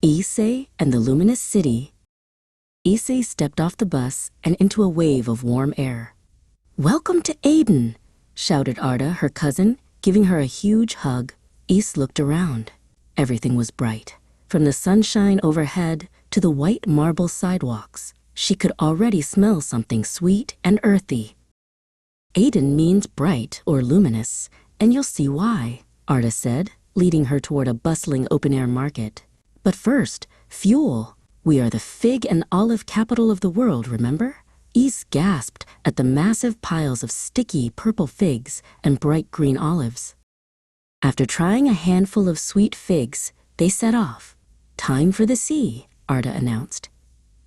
Ise and the Luminous City. Ise stepped off the bus and into a wave of warm air. "Welcome to Aydın," shouted Arda, her cousin, giving her a huge hug. Ise looked around. Everything was bright. From the sunshine overhead to the white marble sidewalks, she could already smell something sweet and earthy. Aydın means bright or luminous, and you'll see why, Arda said, leading her toward a bustling open-air market. "But first, fuel. We are the fig and olive capital of the world, remember?" Ise gasped at the massive piles of sticky purple figs and bright green olives. After trying a handful of sweet figs, they set off. "Time for the sea," Arda announced.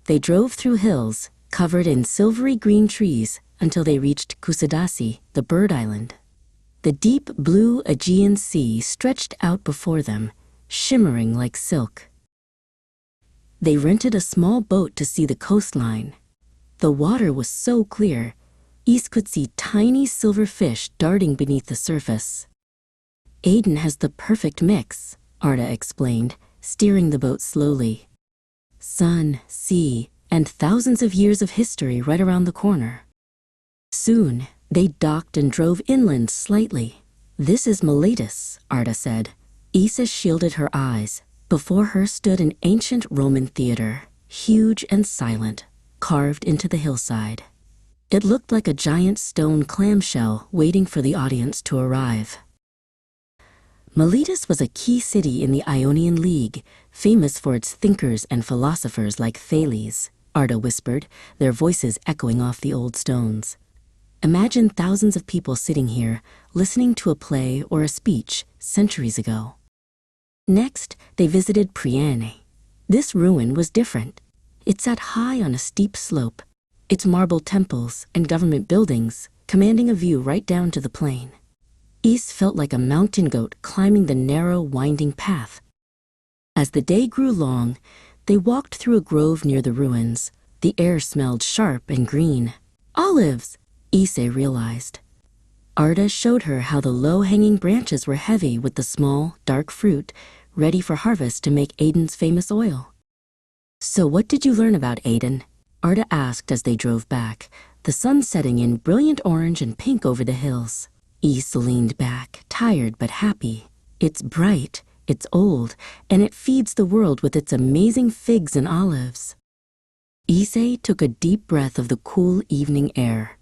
They drove through hills, covered in silvery green trees, until they reached Kusadasi, the bird island. The deep blue Aegean Sea stretched out before them, shimmering like silk. They rented a small boat to see the coastline. The water was so clear, Ise could see tiny silver fish darting beneath the surface. "Aydın has the perfect mix," Arda explained, steering the boat slowly. "Sun, sea, and thousands of years of history right around the corner." Soon, they docked and drove inland slightly. "This is Miletus," Arda said. Ise shielded her eyes. Before her stood an ancient Roman theater, huge and silent, carved into the hillside. It looked like a giant stone clamshell waiting for the audience to arrive. Miletus was a key city in the Ionian League, famous for its thinkers and philosophers like Thales, Arda whispered, their voices echoing off the old stones. "Imagine thousands of people sitting here, listening to a play or a speech centuries ago." Next, they visited Priene. This ruin was different. It sat high on a steep slope, its marble temples and government buildings commanding a view right down to the plain. Ise felt like a mountain goat climbing the narrow, winding path. As the day grew long, they walked through a grove near the ruins. The air smelled sharp and green. "Olives!" Ise realized. Arda showed her how the low-hanging branches were heavy with the small, dark fruit, ready for harvest to make Aydın's famous oil. "So what did you learn about Aydın?" Arda asked as they drove back, the sun setting in brilliant orange and pink over the hills. Ise leaned back, tired but happy. "It's bright, it's old, and it feeds the world with its amazing figs and olives." Ise took a deep breath of the cool evening air.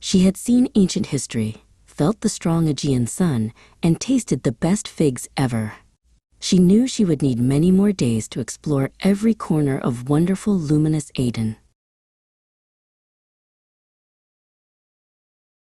She had seen ancient history, felt the strong Aegean sun, and tasted the best figs ever. She knew she would need many more days to explore every corner of wonderful, luminous Aydın.